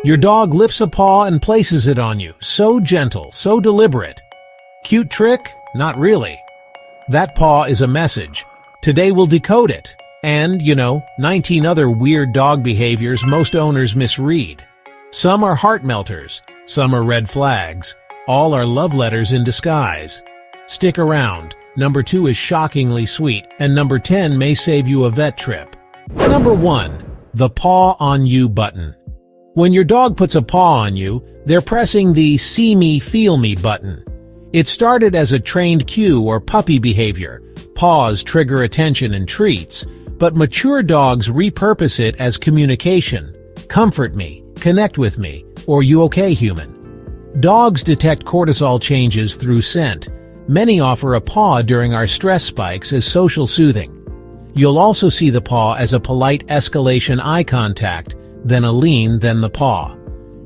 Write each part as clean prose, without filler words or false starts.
Your dog lifts a paw and places it on you, so gentle, so deliberate. Cute trick? Not really. That paw is a message. Today we'll decode it. And, 19 other weird dog behaviors most owners misread. Some are heart melters, some are red flags. All are love letters in disguise. Stick around. Number 2 is shockingly sweet, and number 10 may save you a vet trip. Number 1. The paw-on-you button. When your dog puts a paw on you, they're pressing the see me, feel me button. It started as a trained cue or puppy behavior. Paws trigger attention and treats, but mature dogs repurpose it as communication. Comfort me, connect with me, or you okay, human? Dogs detect cortisol changes through scent. Many offer a paw during our stress spikes as social soothing. You'll also see the paw as a polite escalation eye contact, then a lean, then the paw.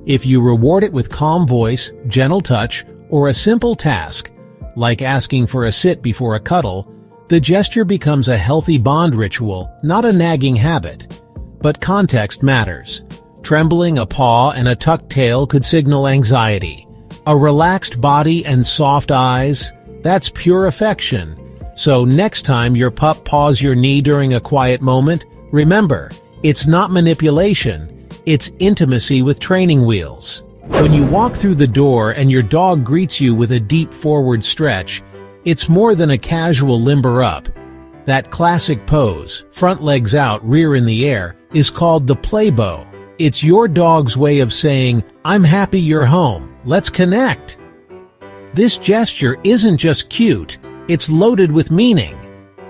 If you reward it with calm voice, gentle touch, or a simple task, like asking for a sit before a cuddle, the gesture becomes a healthy bond ritual, not a nagging habit. But context matters. Trembling a paw and a tucked tail could signal anxiety. A relaxed body and soft eyes, that's pure affection. So next time your pup paws your knee during a quiet moment, remember, it's not manipulation, it's intimacy with training wheels. When you walk through the door and your dog greets you with a deep forward stretch, it's more than a casual limber up. That classic pose, front legs out, rear in the air, is called the play bow. It's your dog's way of saying, I'm happy you're home, let's connect. This gesture isn't just cute, it's loaded with meaning.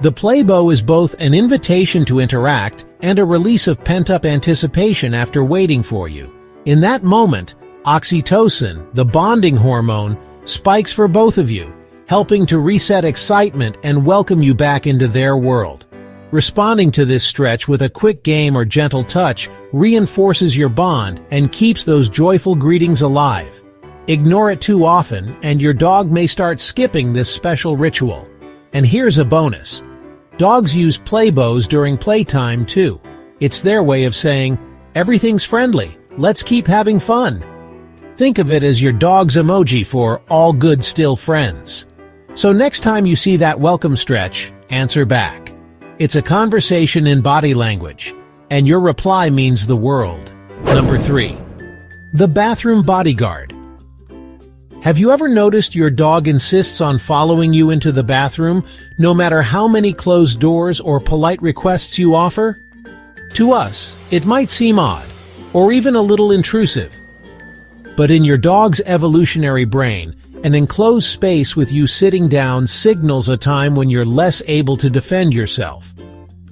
The play bow is both an invitation to interact and a release of pent-up anticipation after waiting for you. In that moment, oxytocin, the bonding hormone, spikes for both of you, helping to reset excitement and welcome you back into their world. Responding to this stretch with a quick game or gentle touch reinforces your bond and keeps those joyful greetings alive. Ignore it too often, and your dog may start skipping this special ritual. And here's a bonus. Dogs use play bows during playtime too. It's their way of saying, everything's friendly, let's keep having fun. Think of it as your dog's emoji for all good still friends. So next time you see that welcome stretch, answer back. It's a conversation in body language, and your reply means the world. Number 3. The Bathroom Bodyguard. Have you ever noticed your dog insists on following you into the bathroom, no matter how many closed doors or polite requests you offer? To us, it might seem odd, or even a little intrusive. But in your dog's evolutionary brain, an enclosed space with you sitting down signals a time when you're less able to defend yourself.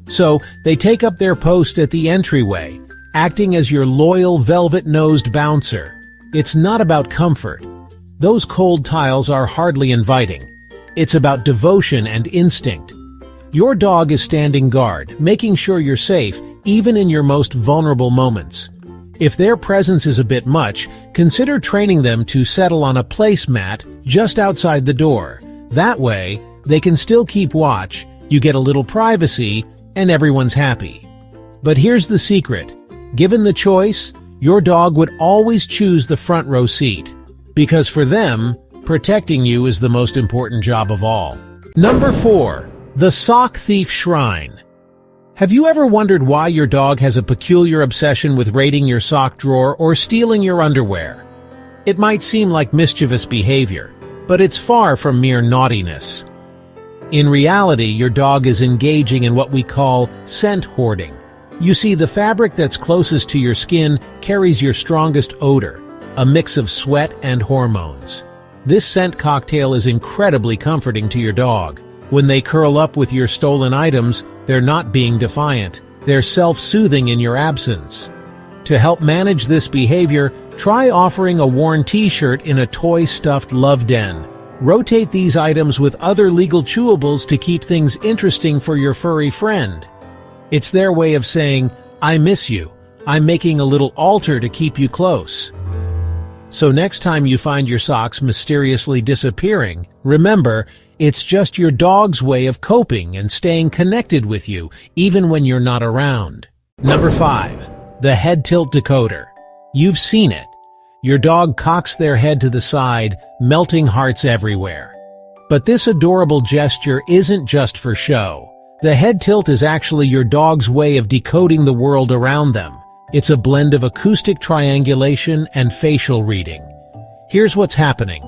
So, they take up their post at the entryway, acting as your loyal velvet-nosed bouncer. It's not about comfort. Those cold tiles are hardly inviting. It's about devotion and instinct. Your dog is standing guard, making sure you're safe, even in your most vulnerable moments. If their presence is a bit much, consider training them to settle on a placemat just outside the door. That way, they can still keep watch, you get a little privacy, and everyone's happy. But here's the secret. Given the choice, your dog would always choose the front row seat. Because for them, protecting you is the most important job of all. Number 4. The Sock Thief Shrine. Have you ever wondered why your dog has a peculiar obsession with raiding your sock drawer or stealing your underwear? It might seem like mischievous behavior, but it's far from mere naughtiness. In reality, your dog is engaging in what we call scent hoarding. You see, the fabric that's closest to your skin carries your strongest odor, a mix of sweat and hormones. This scent cocktail is incredibly comforting to your dog. When they curl up with your stolen items, they're not being defiant. They're self-soothing in your absence. To help manage this behavior, try offering a worn t-shirt in a toy-stuffed love den. Rotate these items with other legal chewables to keep things interesting for your furry friend. It's their way of saying, I miss you. I'm making a little altar to keep you close. So next time you find your socks mysteriously disappearing, remember, it's just your dog's way of coping and staying connected with you, even when you're not around. Number 5. The Head-Tilt Decoder. You've seen it. Your dog cocks their head to the side, melting hearts everywhere. But this adorable gesture isn't just for show. The head tilt is actually your dog's way of decoding the world around them. It's a blend of acoustic triangulation and facial reading. Here's what's happening.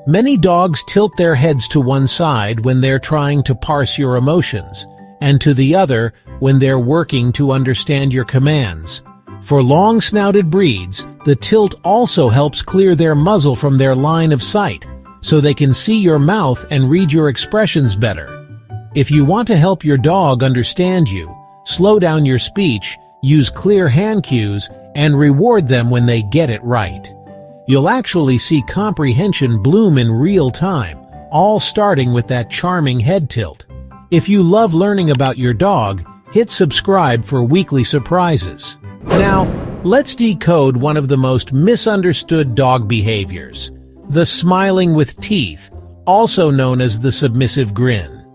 Many dogs tilt their heads to one side when they're trying to parse your emotions, and to the other when they're working to understand your commands. For long-snouted breeds, the tilt also helps clear their muzzle from their line of sight, so they can see your mouth and read your expressions better. If you want to help your dog understand you, slow down your speech, use clear hand cues, and reward them when they get it right. You'll actually see comprehension bloom in real time, all starting with that charming head tilt. If you love learning about your dog, hit subscribe for weekly surprises. Now, let's decode one of the most misunderstood dog behaviors, the smiling with teeth, also known as the submissive grin.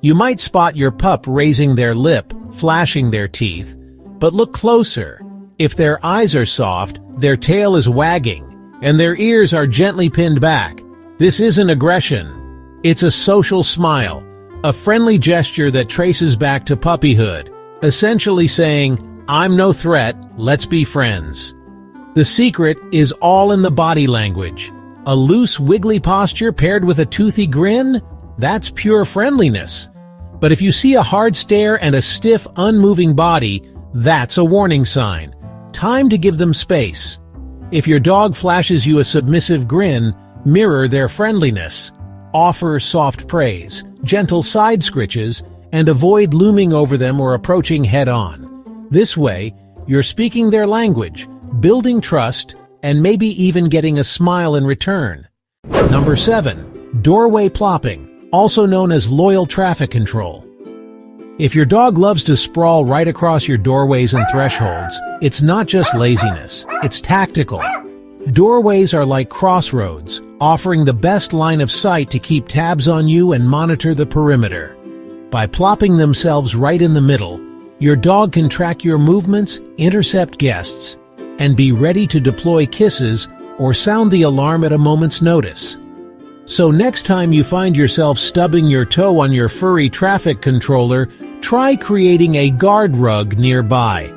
You might spot your pup raising their lip, flashing their teeth, but look closer. If their eyes are soft, their tail is wagging, and their ears are gently pinned back, this isn't aggression. It's a social smile, a friendly gesture that traces back to puppyhood, essentially saying, "I'm no threat, let's be friends." The secret is all in the body language. A loose, wiggly posture paired with a toothy grin? That's pure friendliness. But if you see a hard stare and a stiff, unmoving body, that's a warning sign. Time to give them space. If your dog flashes you a submissive grin, mirror their friendliness. Offer soft praise, gentle side scritches, and avoid looming over them or approaching head-on. This way, you're speaking their language, building trust, and maybe even getting a smile in return. Number 7. Doorway plopping, also known as loyal traffic control. If your dog loves to sprawl right across your doorways and thresholds, it's not just laziness, it's tactical. Doorways are like crossroads, offering the best line of sight to keep tabs on you and monitor the perimeter. By plopping themselves right in the middle, your dog can track your movements, intercept guests, and be ready to deploy kisses or sound the alarm at a moment's notice. So next time you find yourself stubbing your toe on your furry traffic controller, try creating a guard rug nearby.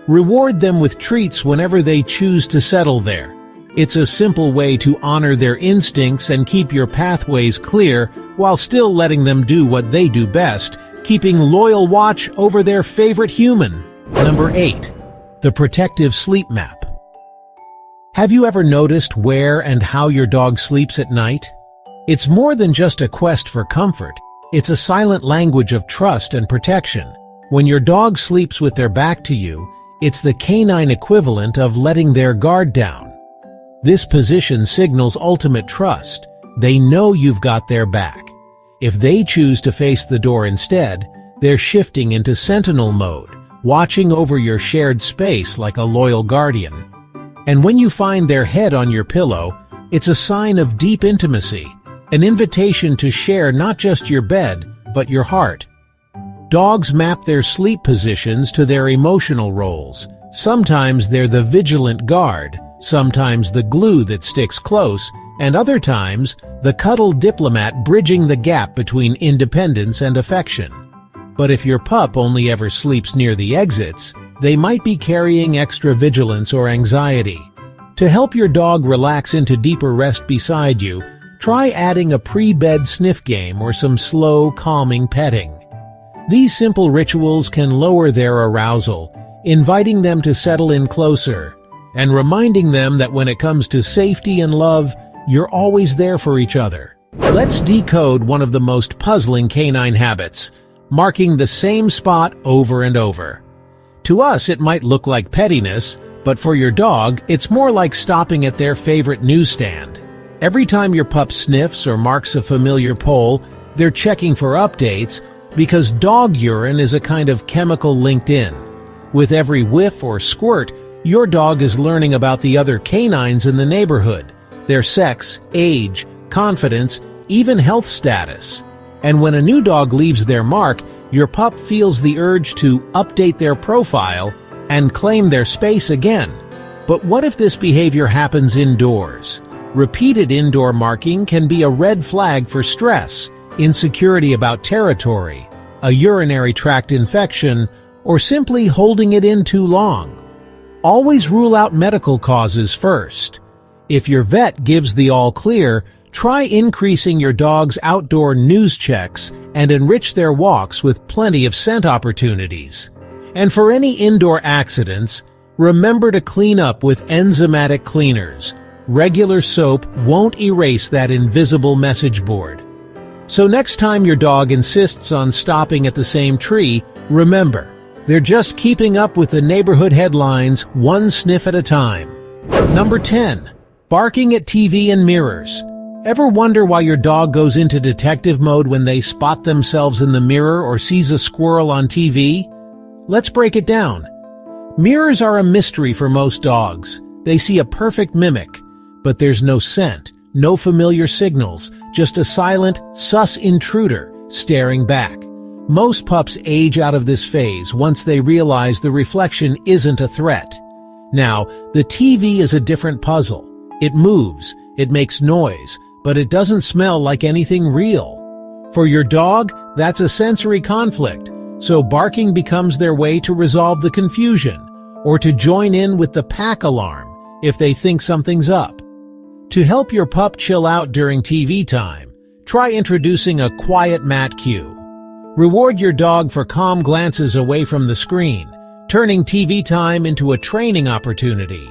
Reward them with treats whenever they choose to settle there. It's a simple way to honor their instincts and keep your pathways clear while still letting them do what they do best, keeping loyal watch over their favorite human. Number 8. The protective sleep map. Have you ever noticed where and how your dog sleeps at night? It's more than just a quest for comfort. It's a silent language of trust and protection. When your dog sleeps with their back to you, it's the canine equivalent of letting their guard down. This position signals ultimate trust. They know you've got their back. If they choose to face the door instead, they're shifting into sentinel mode, watching over your shared space like a loyal guardian. And when you find their head on your pillow, it's a sign of deep intimacy, an invitation to share not just your bed, but your heart. Dogs map their sleep positions to their emotional roles. Sometimes they're the vigilant guard, sometimes the glue that sticks close, and other times the cuddle diplomat bridging the gap between independence and affection. But if your pup only ever sleeps near the exits, they might be carrying extra vigilance or anxiety. To help your dog relax into deeper rest beside you, try adding a pre-bed sniff game or some slow, calming petting. These simple rituals can lower their arousal, inviting them to settle in closer, and reminding them that when it comes to safety and love, you're always there for each other. Let's decode one of the most puzzling canine habits, marking the same spot over and over. To us, it might look like pettiness, but for your dog, it's more like stopping at their favorite newsstand. Every time your pup sniffs or marks a familiar pole, they're checking for updates because dog urine is a kind of chemical linked in. With every whiff or squirt, your dog is learning about the other canines in the neighborhood, their sex, age, confidence, even health status. And when a new dog leaves their mark, your pup feels the urge to update their profile and claim their space again. But what if this behavior happens indoors? Repeated indoor marking can be a red flag for stress, insecurity about territory, a urinary tract infection, or simply holding it in too long. Always rule out medical causes first. If your vet gives the all clear, try increasing your dog's outdoor news checks and enrich their walks with plenty of scent opportunities. And for any indoor accidents, remember to clean up with enzymatic cleaners. Regular soap won't erase that invisible message board. So next time your dog insists on stopping at the same tree, remember, they're just keeping up with the neighborhood headlines one sniff at a time. Number 10. Barking at TV and mirrors. Ever wonder why your dog goes into detective mode when they spot themselves in the mirror or sees a squirrel on TV? Let's break it down. Mirrors are a mystery for most dogs. They see a perfect mimic, but there's no scent, no familiar signals, just a silent, sus intruder staring back. Most pups age out of this phase once they realize the reflection isn't a threat. Now, the TV is a different puzzle. It moves, it makes noise, but it doesn't smell like anything real. For your dog, that's a sensory conflict, so barking becomes their way to resolve the confusion, or to join in with the pack alarm if they think something's up. To help your pup chill out during TV time, try introducing a quiet mat cue. Reward your dog for calm glances away from the screen, turning TV time into a training opportunity.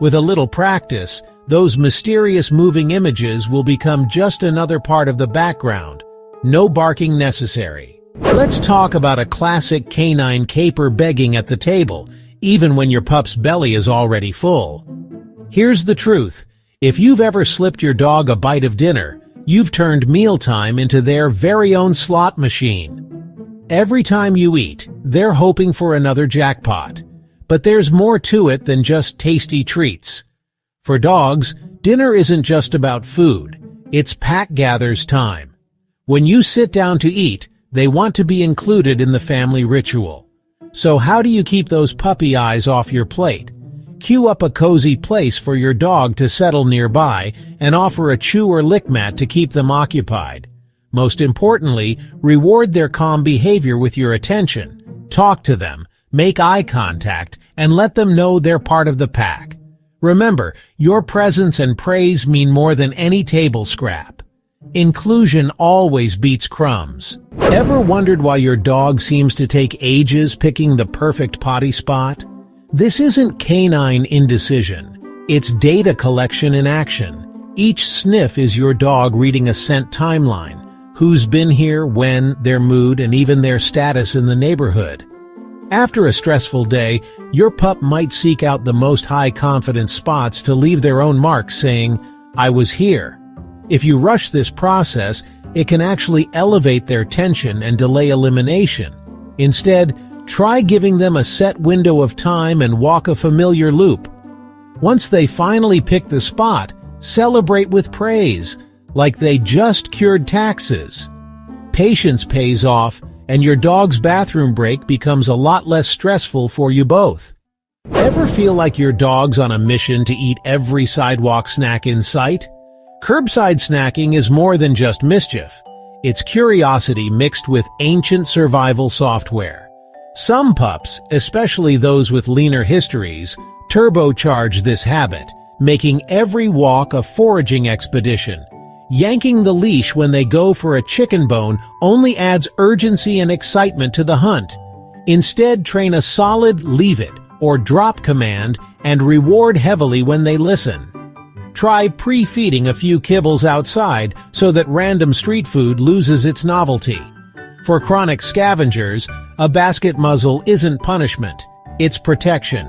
With a little practice, those mysterious moving images will become just another part of the background. No barking necessary. Let's talk about a classic canine caper begging at the table, even when your pup's belly is already full. Here's the truth. If you've ever slipped your dog a bite of dinner, you've turned mealtime into their very own slot machine. Every time you eat, they're hoping for another jackpot. But there's more to it than just tasty treats. For dogs, dinner isn't just about food. It's pack gather's time. When you sit down to eat, they want to be included in the family ritual. So how do you keep those puppy eyes off your plate? Cue up a cozy place for your dog to settle nearby and offer a chew or lick mat to keep them occupied. Most importantly, reward their calm behavior with your attention. Talk to them, make eye contact, and let them know they're part of the pack. Remember, your presence and praise mean more than any table scrap. Inclusion always beats crumbs. Ever wondered why your dog seems to take ages picking the perfect potty spot? This isn't canine indecision. It's data collection in action. Each sniff is your dog reading a scent timeline. Who's been here, when, their mood, and even their status in the neighborhood. After a stressful day, your pup might seek out the most high-confidence spots to leave their own mark saying, "I was here." If you rush this process, it can actually elevate their tension and delay elimination. Instead, try giving them a set window of time and walk a familiar loop. Once they finally pick the spot, celebrate with praise, like they just cured taxes. Patience pays off, and your dog's bathroom break becomes a lot less stressful for you both. Ever feel like your dog's on a mission to eat every sidewalk snack in sight? Curbside snacking is more than just mischief. It's curiosity mixed with ancient survival software. Some pups, especially those with leaner histories, turbocharge this habit, making every walk a foraging expedition. Yanking the leash when they go for a chicken bone only adds urgency and excitement to the hunt. Instead, train a solid leave it or drop command and reward heavily when they listen. Try pre-feeding a few kibbles outside so that random street food loses its novelty. For chronic scavengers, a basket muzzle isn't punishment, it's protection.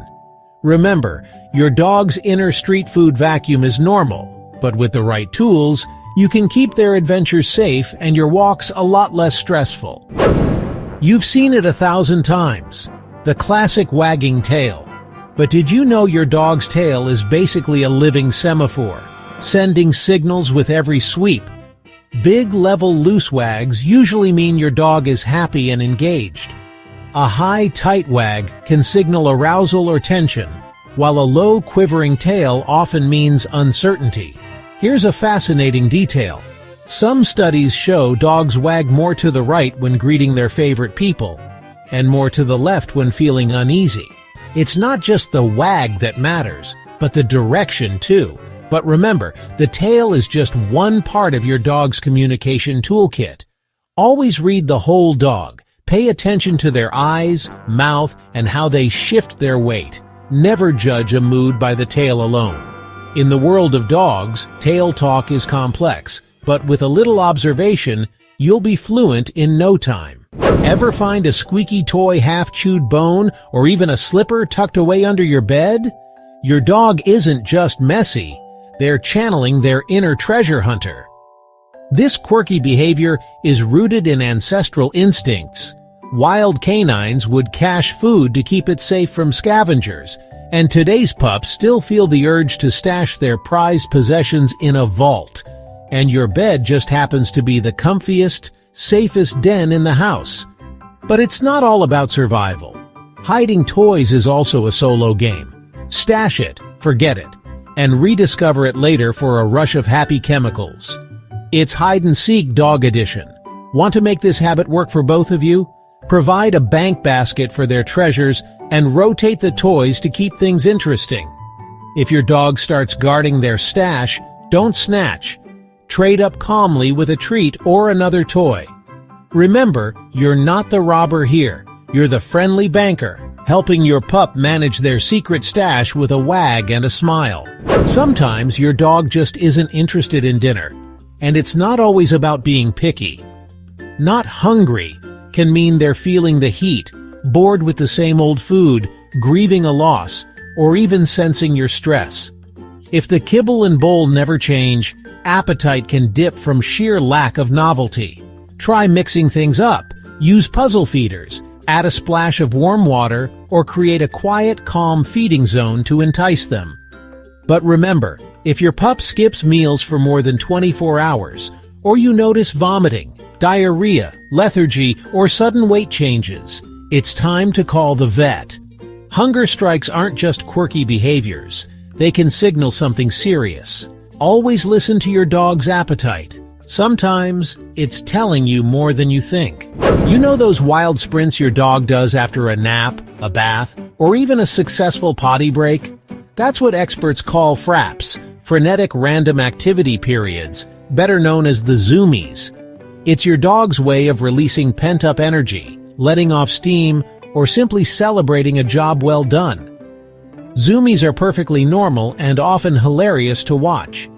Remember, your dog's inner street food vacuum is normal, but with the right tools, you can keep their adventures safe and your walks a lot less stressful. You've seen it 1,000 times, the classic wagging tail. But did you know your dog's tail is basically a living semaphore, sending signals with every sweep? Big level loose wags usually mean your dog is happy and engaged. A high tight wag can signal arousal or tension, while a low, quivering tail often means uncertainty. Here's a fascinating detail. Some studies show dogs wag more to the right when greeting their favorite people, and more to the left when feeling uneasy. It's not just the wag that matters, but the direction too. But remember, the tail is just one part of your dog's communication toolkit. Always read the whole dog. Pay attention to their eyes, mouth, and how they shift their weight. Never judge a mood by the tail alone. In the world of dogs, tail talk is complex, but with a little observation, you'll be fluent in no time. Ever find a squeaky toy half-chewed bone or even a slipper tucked away under your bed? Your dog isn't just messy, they're channeling their inner treasure hunter. This quirky behavior is rooted in ancestral instincts. Wild canines would cache food to keep it safe from scavengers, and today's pups still feel the urge to stash their prized possessions in a vault. And your bed just happens to be the comfiest, safest den in the house. But it's not all about survival. Hiding toys is also a solo game. Stash it, forget it, and rediscover it later for a rush of happy chemicals. It's hide-and-seek dog edition. Want to make this habit work for both of you? Provide a bank basket for their treasures and rotate the toys to keep things interesting. If your dog starts guarding their stash, don't snatch. Trade up calmly with a treat or another toy. Remember, you're not the robber here. You're the friendly banker, helping your pup manage their secret stash with a wag and a smile. Sometimes your dog just isn't interested in dinner, and it's not always about being picky. Not hungry can mean they're feeling the heat, bored with the same old food, grieving a loss, or even sensing your stress. If the kibble and bowl never change, appetite can dip from sheer lack of novelty. Try mixing things up. Use puzzle feeders, add a splash of warm water, or create a quiet, calm feeding zone to entice them. But remember, if your pup skips meals for more than 24 hours, or you notice vomiting, diarrhea, lethargy, or sudden weight changes, it's time to call the vet. Hunger strikes aren't just quirky behaviors. They can signal something serious. Always listen to your dog's appetite. Sometimes, it's telling you more than you think. You know those wild sprints your dog does after a nap, a bath, or even a successful potty break? That's what experts call FRAPs, frenetic random activity periods, better known as the Zoomies. It's your dog's way of releasing pent-up energy, letting off steam, or simply celebrating a job well done. Zoomies are perfectly normal and often hilarious to watch.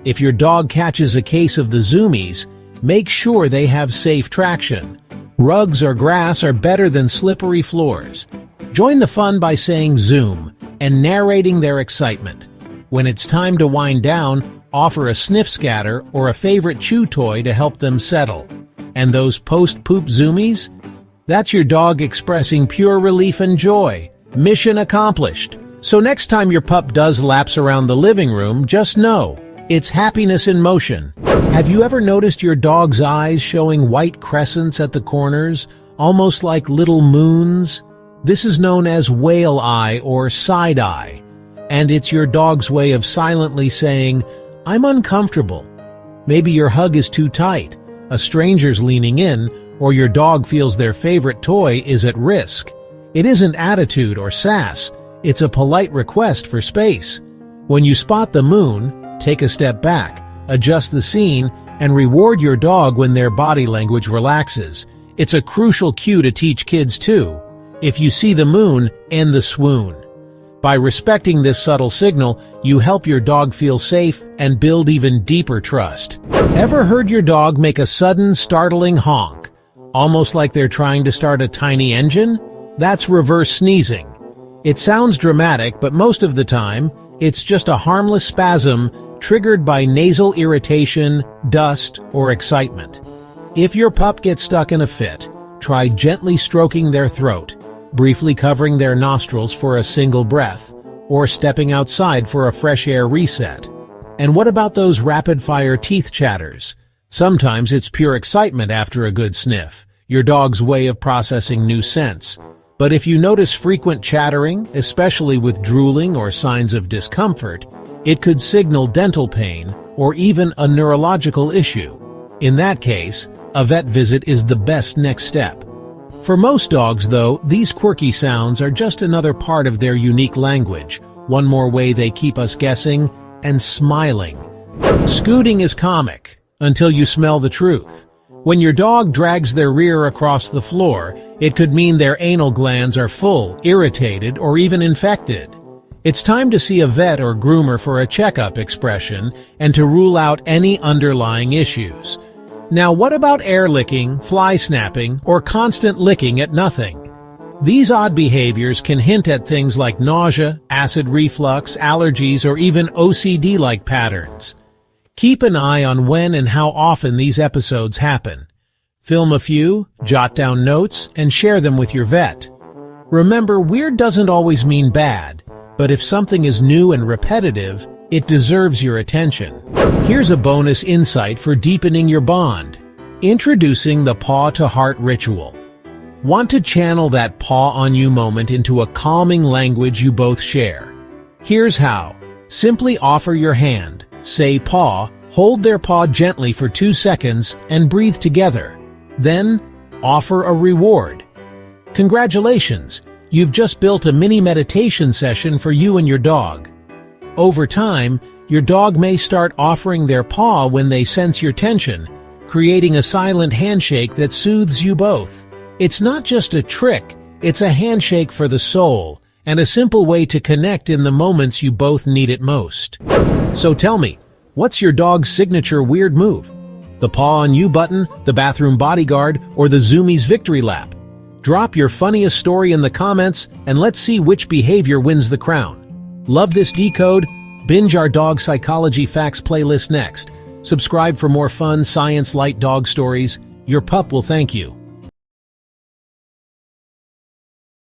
If your dog catches a case of the Zoomies, make sure they have safe traction. Rugs or grass are better than slippery floors. Join the fun by saying Zoom and narrating their excitement. When it's time to wind down, offer a sniff scatter or a favorite chew toy to help them settle. And those post-poop Zoomies? That's your dog expressing pure relief and joy. Mission accomplished. So next time your pup does laps around the living room, just know, it's happiness in motion. Have you ever noticed your dog's eyes showing white crescents at the corners, almost like little moons? This is known as whale eye or side eye, and it's your dog's way of silently saying, I'm uncomfortable. Maybe your hug is too tight, a stranger's leaning in, or your dog feels their favorite toy is at risk. It isn't attitude or sass, it's a polite request for space. When you spot the moon, take a step back, adjust the scene, and reward your dog when their body language relaxes. It's a crucial cue to teach kids too. If you see the moon, end the swoon. By respecting this subtle signal, you help your dog feel safe and build even deeper trust. Ever heard your dog make a sudden, startling honk, almost like they're trying to start a tiny engine? That's reverse sneezing. It sounds dramatic, but most of the time, it's just a harmless spasm triggered by nasal irritation, dust, or excitement. If your pup gets stuck in a fit, try gently stroking their throat, briefly covering their nostrils for a single breath, or stepping outside for a fresh air reset. And what about those rapid-fire teeth chatters? Sometimes it's pure excitement after a good sniff, your dog's way of processing new scents. But if you notice frequent chattering, especially with drooling or signs of discomfort, it could signal dental pain or even a neurological issue. In that case, a vet visit is the best next step. For most dogs, though, these quirky sounds are just another part of their unique language, one more way they keep us guessing and smiling. Scooting is comic, until you smell the truth. When your dog drags their rear across the floor, it could mean their anal glands are full, irritated, or even infected. It's time to see a vet or groomer for a checkup expression and to rule out any underlying issues. Now, what about air licking, fly snapping, or constant licking at nothing? These odd behaviors can hint at things like nausea, acid reflux, allergies, or even OCD-like patterns. Keep an eye on when and how often these episodes happen. Film a few, jot down notes, and share them with your vet. Remember, weird doesn't always mean bad, but if something is new and repetitive, it deserves your attention. Here's a bonus insight for deepening your bond. Introducing the Paw-to-Heart ritual. Want to channel that paw-on-you moment into a calming language you both share? Here's how. Simply offer your hand. Say paw, hold their paw gently for 2 seconds, and breathe together. Then, offer a reward. Congratulations, you've just built a mini meditation session for you and your dog. Over time, your dog may start offering their paw when they sense your tension, creating a silent handshake that soothes you both. It's not just a trick, it's a handshake for the soul, and a simple way to connect in the moments you both need it most. So tell me, what's your dog's signature weird move? The paw-on-you button, the Bathroom Bodyguard, or the Zoomies victory lap? Drop your funniest story in the comments, and let's see which behavior wins the crown. Love this decode? Binge our dog psychology facts playlist next. Subscribe for more fun, science-lite dog stories. Your pup will thank you.